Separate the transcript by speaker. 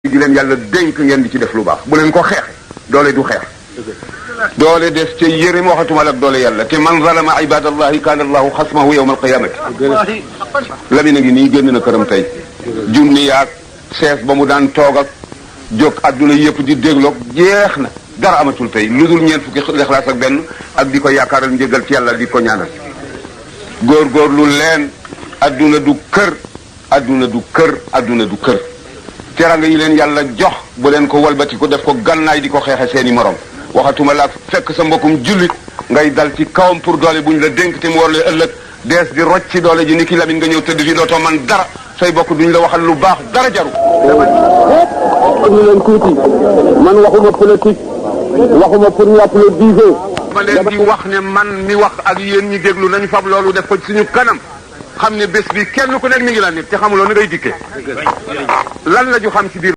Speaker 1: di leen yàlla dénk ngeen di ci def lu baax bu leen ko xeexe doole du xeex doole des ca yërim waxatuma ak doole yàlla te man zalama ibadallahi kaana allahu xasmahu yawma alqiyamati Lamine ngi nii génn na këram tey junni yaag sees ba mu daan toog ak jóg adduna yëpp di dégloog jeex na dara amatul tey lu dul ñeent fukki lixlaas ak benn ak di ko yaakaaral njëgal ci yàlla di ko ñaanal góorgóorlu leen adduna du kër adduna du kër adduna du kër teranga yi leen yàlla jox bu leen ko walbati ko def ko gannaay di ko xeexe seeni morom waxatuma laa fekk sa mbokkum jullit ngay dal ci kawam pour doole buñ la dénk te mu war la ëllëg dees di rocc ci doole ji ni ki Lamine nga ñëw tëdd fi dootoo man dara say bokk duñ la waxal lu baax dara jaru
Speaker 2: ñu leen tuuti man waxuma politique waxuma pour ñu applaudir
Speaker 1: ma leen di wax ne man mi wax ak yéen ñi déglu nañu fab loolu def ko ci suñu kanam xam ne bés bi kenn ku nekk mi ngi la nit te xamuloo ni ngay dikkee lan la ju xam ci biir